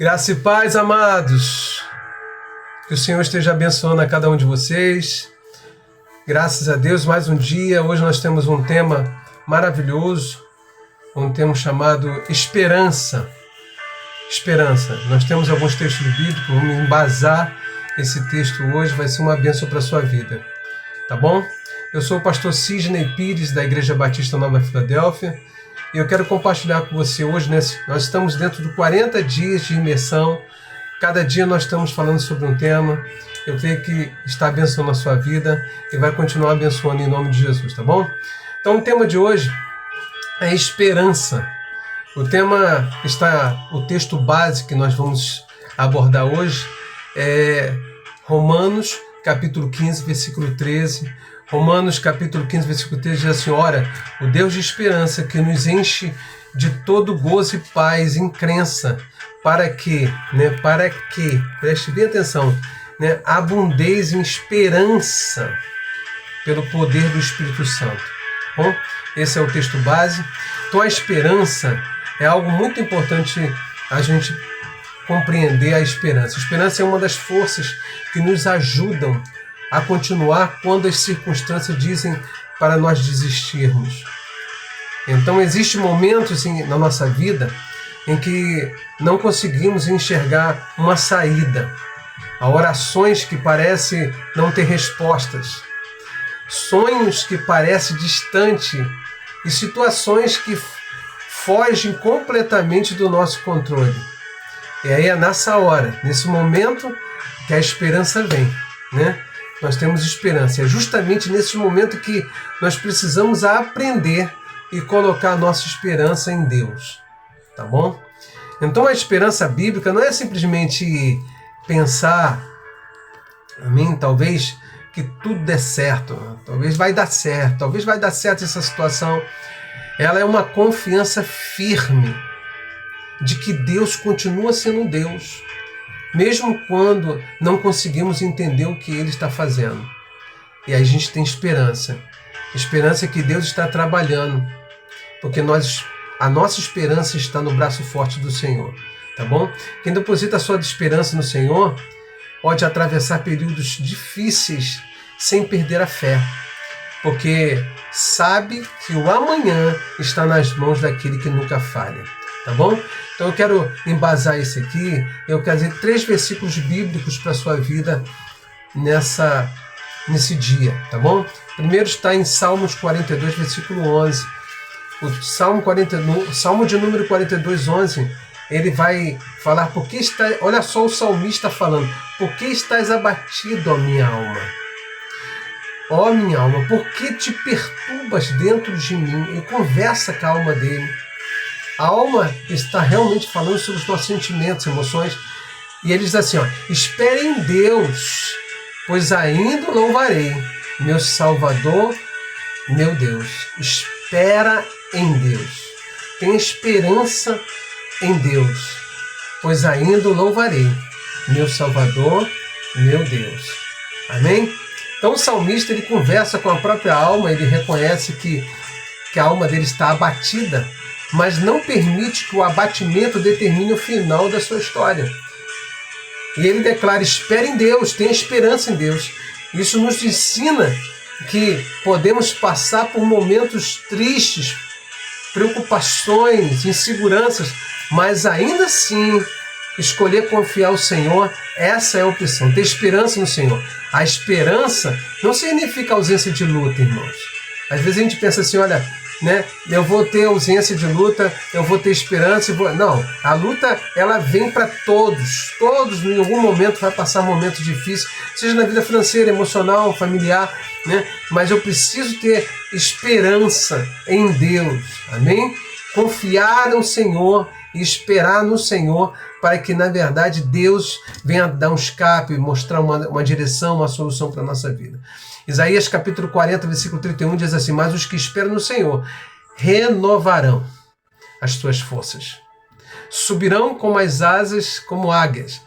Graça e paz, amados. Que o Senhor esteja abençoando a cada um de vocês. Graças a Deus, mais um dia. Hoje nós temos um tema maravilhoso, um tema chamado esperança. Esperança. Nós temos alguns textos bíblicos, vamos embasar esse texto hoje, vai ser uma bênção para a sua vida. Tá bom? Eu sou o pastor Sidney Pires, da Igreja Batista Nova Filadélfia, e eu quero compartilhar com você hoje, nós estamos dentro de 40 dias de imersão. Cada dia nós estamos falando sobre um tema. Eu creio que está abençoando a sua vida e vai continuar abençoando em nome de Jesus, tá bom? Então o tema de hoje é esperança. O texto base que nós vamos abordar hoje é Romanos, capítulo 15, versículo 13. Romanos, capítulo 15, versículo 13 diz assim: ora, o Deus de esperança que nos enche de todo gozo e paz em crença, para que, preste bem atenção, abundeis em esperança pelo poder do Espírito Santo. Bom, esse é o texto base. Então a esperança é algo muito importante a gente compreender. A esperança. A esperança é uma das forças que nos ajudam a continuar quando as circunstâncias dizem para nós desistirmos. Então existem momentos na nossa vida em que não conseguimos enxergar uma saída. Há orações que parecem não ter respostas, sonhos que parecem distantes e situações que fogem completamente do nosso controle. E aí é nessa hora, nesse momento, que a esperança vem, Nós temos esperança. É justamente nesse momento que nós precisamos aprender e colocar a nossa esperança em Deus. Tá bom? Então a esperança bíblica não é simplesmente pensar, talvez que tudo dê certo, talvez vai dar certo essa situação. Ela é uma confiança firme de que Deus continua sendo Deus, mesmo quando não conseguimos entender o que Ele está fazendo. E aí a gente tem esperança. Esperança que Deus está trabalhando, porque a nossa esperança está no braço forte do Senhor. Tá bom? Quem deposita a sua esperança no Senhor pode atravessar períodos difíceis sem perder a fé, porque sabe que o amanhã está nas mãos daquele que nunca falha. Tá bom? Então eu quero embasar isso aqui. Eu quero dizer 3 versículos bíblicos para a sua vida nesse dia, tá bom? Primeiro está em Salmos 42, versículo 11. O Salmo de número 42, 11, ele vai falar, olha só o salmista falando: por que estás abatido, ó minha alma? Ó minha alma, por que te perturbas dentro de mim? E conversa com a alma dele. A alma está realmente falando sobre os nossos sentimentos, emoções. E ele diz assim: espere em Deus, pois ainda louvarei, meu Salvador, meu Deus. Espera em Deus. Tem esperança em Deus, pois ainda louvarei, meu Salvador, meu Deus. Amém? Então o salmista, ele conversa com a própria alma, ele reconhece que a alma dele está abatida, mas não permite que o abatimento determine o final da sua história. E ele declara: espere em Deus, tenha esperança em Deus. Isso nos ensina que podemos passar por momentos tristes, preocupações, inseguranças, mas ainda assim escolher confiar no Senhor. Essa é a opção, ter esperança no Senhor. A esperança não significa ausência de luta, irmãos. Às vezes a gente pensa assim: eu vou ter ausência de luta, eu vou ter esperança. Não, a luta, ela vem para todos. Todos, em algum momento, vai passar momentos difíceis, seja na vida financeira, emocional, familiar, Mas eu preciso ter esperança em Deus. Amém? Confiar no Senhor e esperar no Senhor, para que, na verdade, Deus venha dar um escape, mostrar uma direção, uma solução para a nossa vida. Isaías capítulo 40, versículo 31 diz assim: mas os que esperam no Senhor renovarão as suas forças. Subirão com as asas como águias.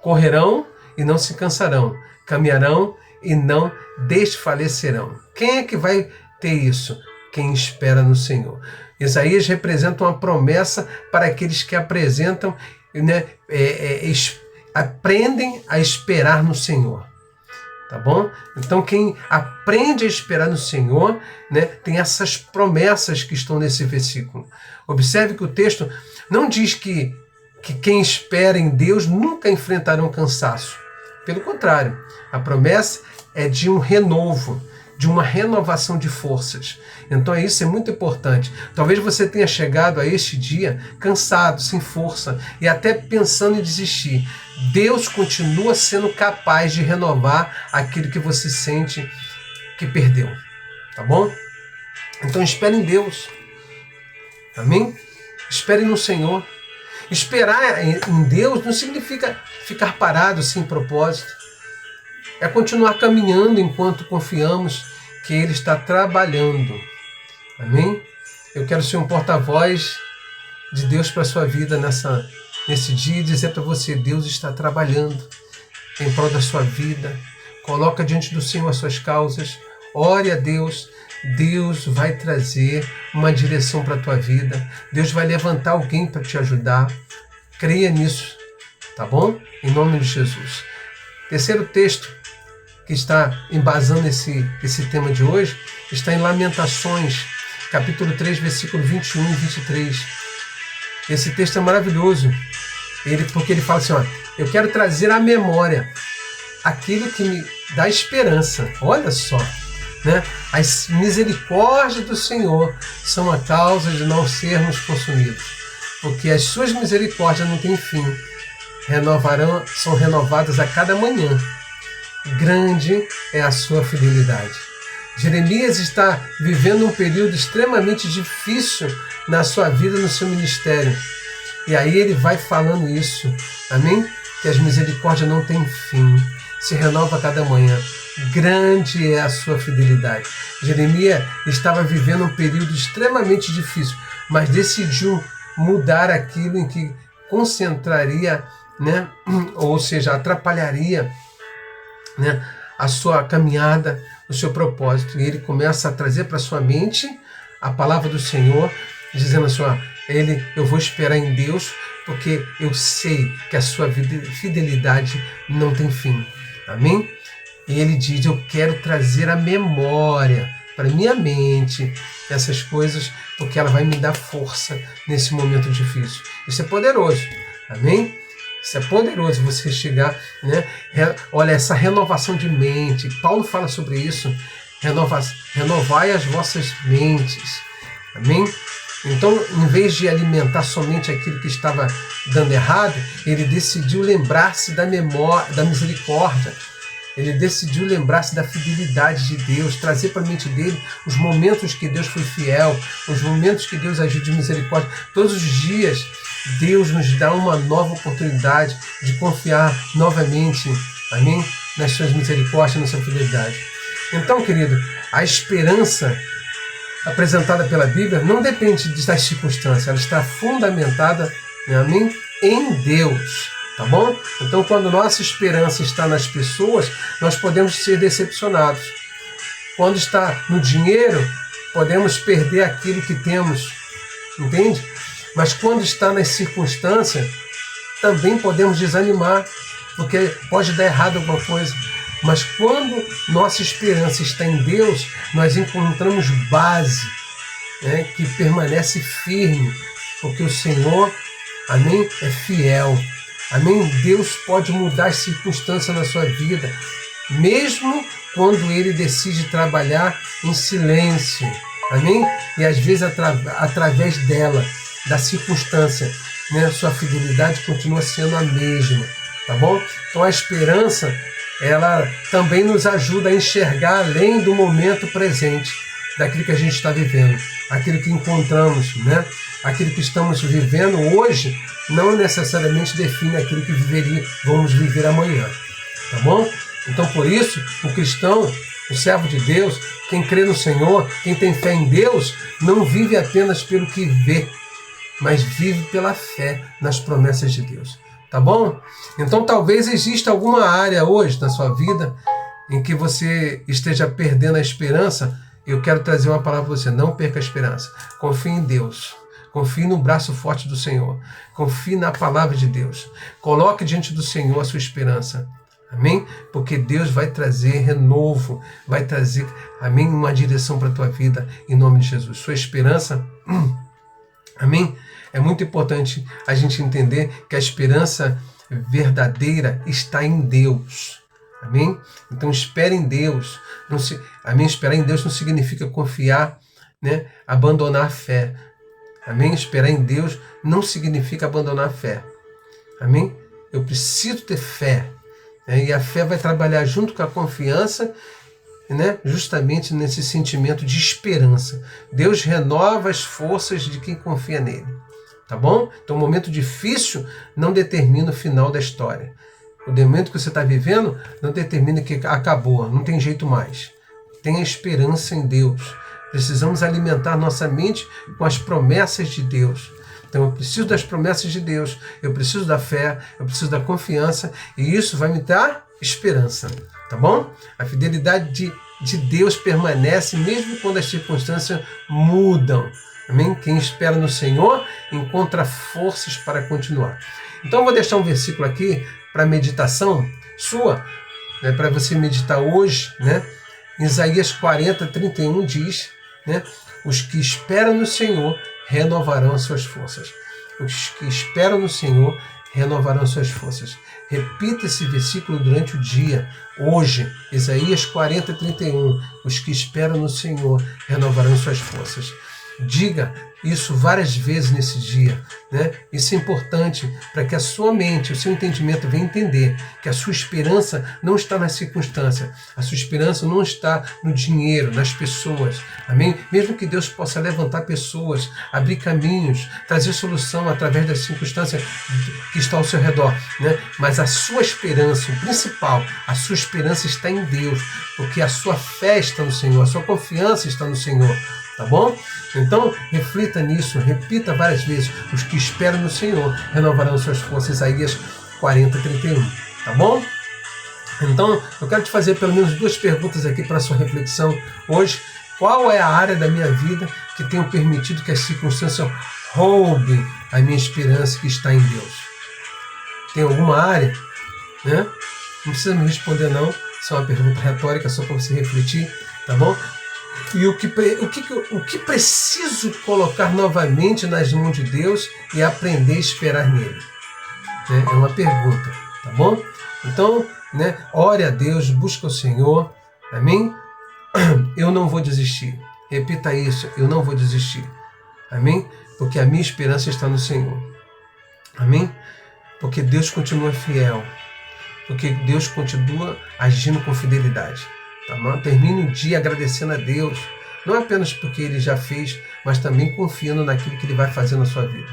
Correrão e não se cansarão. Caminharão e não desfalecerão. Quem é que vai ter isso? Quem espera no Senhor. Isaías representa uma promessa para aqueles que apresentam né, aprendem a esperar no Senhor. Tá bom? Então quem aprende a esperar no Senhor, né, tem essas promessas que estão nesse versículo. Observe que o texto não diz que quem espera em Deus nunca enfrentará um cansaço. Pelo contrário, a promessa é de um renovo, de uma renovação de forças. Então isso é muito importante. Talvez você tenha chegado a este dia cansado, sem força e até pensando em desistir. Deus continua sendo capaz de renovar aquilo que você sente que perdeu. Tá bom? Então espere em Deus. Amém? Espere no Senhor. Esperar em Deus não significa ficar parado sem propósito. É continuar caminhando enquanto confiamos que Ele está trabalhando. Amém? Eu quero ser um porta-voz de Deus para a sua vida nesse dia e dizer para você, Deus está trabalhando em prol da sua vida. Coloca diante do Senhor as suas causas. Ore a Deus. Deus vai trazer uma direção para a tua vida. Deus vai levantar alguém para te ajudar. Creia nisso. Tá bom? Em nome de Jesus. Terceiro texto que está embasando esse tema de hoje está em Lamentações, capítulo 3, versículo 21 e 23. Esse texto é maravilhoso, porque ele fala assim, ó, eu quero trazer à memória aquilo que me dá esperança. Olha só, né? As misericórdias do Senhor são a causa de não sermos consumidos, porque as suas misericórdias não têm fim, são renovadas a cada manhã. Grande é a sua fidelidade. Jeremias está vivendo um período extremamente difícil na sua vida, no seu ministério. E aí ele vai falando isso, amém? Que as misericórdias não têm fim, se renova a cada manhã. Grande é a sua fidelidade. Jeremias estava vivendo um período extremamente difícil, mas decidiu mudar aquilo em que concentraria, né? Ou seja, atrapalharia, né, a sua caminhada, o seu propósito. E ele começa a trazer para sua mente a palavra do Senhor, dizendo assim, ó, eu vou esperar em Deus, porque eu sei que a sua fidelidade não tem fim. Amém? E ele diz, eu quero trazer a memória para minha mente essas coisas, porque ela vai me dar força nesse momento difícil. Isso é poderoso. Amém? Isso é poderoso, você chegar, né? Olha, essa renovação de mente. Paulo fala sobre isso. Renovai as vossas mentes. Amém? Então, em vez de alimentar somente aquilo que estava dando errado, ele decidiu lembrar-se da memória, da misericórdia. Ele decidiu lembrar-se da fidelidade de Deus, trazer para a mente dele os momentos que Deus foi fiel, os momentos que Deus agiu de misericórdia. Todos os dias, Deus nos dá uma nova oportunidade de confiar novamente, amém? Nas suas misericórdias, na sua fidelidade. Então, querido, a esperança apresentada pela Bíblia não depende das circunstâncias, ela está fundamentada, amém? Em Deus. Tá bom? Então, quando nossa esperança está nas pessoas, nós podemos ser decepcionados. Quando está no dinheiro, podemos perder aquilo que temos. Entende? Mas quando está nas circunstâncias, também podemos desanimar, porque pode dar errado alguma coisa. Mas quando nossa esperança está em Deus, nós encontramos base, né, que permanece firme, porque o Senhor, amém, é fiel. Amém? Deus pode mudar as circunstâncias na sua vida, mesmo quando Ele decide trabalhar em silêncio. Amém? E às vezes através dela, da circunstância, né, sua fidelidade continua sendo a mesma. Tá bom? Então a esperança, ela também nos ajuda a enxergar além do momento presente, daquilo que a gente está vivendo, aquilo que encontramos, né? Aquilo que estamos vivendo hoje não necessariamente define aquilo que vamos viver amanhã, tá bom? Então, por isso, o cristão, o servo de Deus, quem crê no Senhor, quem tem fé em Deus, não vive apenas pelo que vê, mas vive pela fé nas promessas de Deus, tá bom? Então, talvez exista alguma área hoje na sua vida em que você esteja perdendo a esperança. Eu quero trazer uma palavra para você, não perca a esperança, confie em Deus. Confie no braço forte do Senhor. Confie na palavra de Deus. Coloque diante do Senhor a sua esperança. Amém? Porque Deus vai trazer renovo, vai trazer, amém, uma direção para a tua vida, em nome de Jesus. Sua esperança, amém? É muito importante a gente entender que a esperança verdadeira está em Deus. Amém? Então espere em Deus. Amém? Esperar em Deus não significa confiar, né? Abandonar a fé. Amém? Esperar em Deus não significa abandonar a fé. Amém? Eu preciso ter fé. Né? E a fé vai trabalhar junto com a confiança, né? Justamente nesse sentimento de esperança. Deus renova as forças de quem confia nele. Tá bom? Então, um momento difícil não determina o final da história. O momento que você está vivendo não determina que acabou, não tem jeito mais. Tenha esperança em Deus. Precisamos alimentar nossa mente com as promessas de Deus. Então eu preciso das promessas de Deus, eu preciso da fé, eu preciso da confiança, e isso vai me dar esperança. Tá bom? A fidelidade de Deus permanece mesmo quando as circunstâncias mudam. Amém? Quem espera no Senhor encontra forças para continuar. Então eu vou deixar um versículo aqui para meditação sua, né, para você meditar hoje, né? Isaías 40, 31 diz, né, os que esperam no Senhor renovarão as suas forças. Os que esperam no Senhor renovarão as suas forças. Repita esse versículo durante o dia. Hoje, Isaías 40, 31. Os que esperam no Senhor renovarão as suas forças. Diga isso várias vezes nesse dia, né? Isso é importante para que a sua mente, o seu entendimento venha entender que a sua esperança não está na circunstância, a sua esperança não está no dinheiro, nas pessoas, amém? Mesmo que Deus possa levantar pessoas, abrir caminhos, trazer solução através das circunstâncias que estão ao seu redor, né? Mas a sua esperança, o principal, a sua esperança está em Deus, porque a sua fé está no Senhor, a sua confiança está no Senhor. Tá bom? Então, reflita nisso, repita várias vezes. Os que esperam no Senhor renovarão suas forças. Isaías 40, 31. Tá bom? Então, eu quero te fazer pelo menos 2 perguntas aqui para a sua reflexão hoje. Qual é a área da minha vida que tenho permitido que as circunstâncias roubem a minha esperança que está em Deus? Tem alguma área? Né? Não precisa me responder não. Isso é uma pergunta retórica só para você refletir. Tá bom? E o que preciso colocar novamente nas mãos de Deus e aprender a esperar nele? É uma pergunta, tá bom? Então, né, ore a Deus, busca o Senhor, amém? Eu não vou desistir. Repita isso, eu não vou desistir. Amém? Porque a minha esperança está no Senhor. Amém? Porque Deus continua fiel. Porque Deus continua agindo com fidelidade. Tá bom? Termine o dia agradecendo a Deus, não apenas porque Ele já fez, mas também confiando naquilo que Ele vai fazer na sua vida.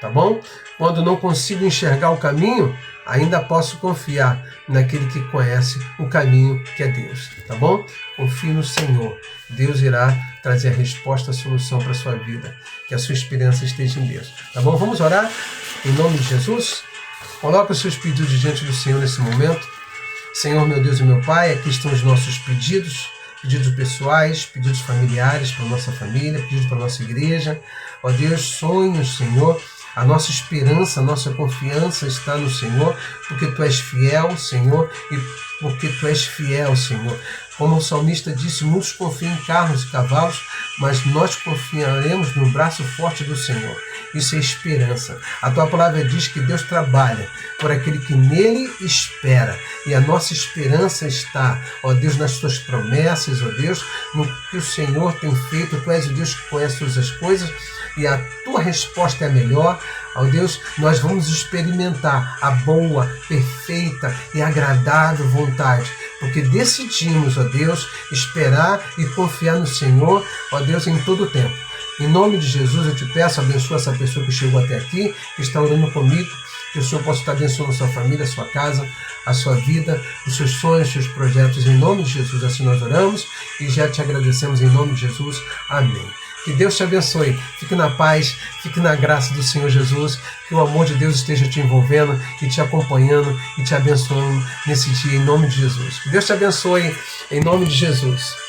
Tá bom? Quando não consigo enxergar o caminho, ainda posso confiar naquele que conhece o caminho, que é Deus. Tá bom? Confie no Senhor. Deus irá trazer a resposta, a solução para a sua vida. Que a sua esperança esteja em Deus. Tá bom? Vamos orar? Em nome de Jesus. Coloque os seus pedidos diante do Senhor nesse momento. Senhor, meu Deus e meu Pai, aqui estão os nossos pedidos pessoais, pedidos familiares para a nossa família, pedidos para a nossa igreja. Ó Deus, sonhos, Senhor, a nossa esperança, a nossa confiança está no Senhor, porque Tu és fiel, Senhor, e porque Tu és fiel, Senhor. Como o salmista disse, muitos confiam em carros e cavalos, mas nós confiaremos no braço forte do Senhor. Isso é esperança. A Tua palavra diz que Deus trabalha por aquele que nele espera. E a nossa esperança está, ó Deus, nas Tuas promessas, ó Deus, no que o Senhor tem feito. Tu és o Deus que conhece todas as coisas e a Tua resposta é a melhor. Ó Deus, nós vamos experimentar a boa, perfeita e agradável vontade, porque decidimos, ó Deus, esperar e confiar no Senhor, ó Deus, em todo o tempo. Em nome de Jesus, eu te peço, abençoa essa pessoa que chegou até aqui, que está orando comigo, que o Senhor possa estar abençoando a sua família, a sua casa, a sua vida, os seus sonhos, os seus projetos. Em nome de Jesus, assim nós oramos e já te agradecemos em nome de Jesus. Amém. Que Deus te abençoe. Fique na paz, fique na graça do Senhor Jesus. Que o amor de Deus esteja te envolvendo e te acompanhando e te abençoando nesse dia, em nome de Jesus. Que Deus te abençoe, em nome de Jesus.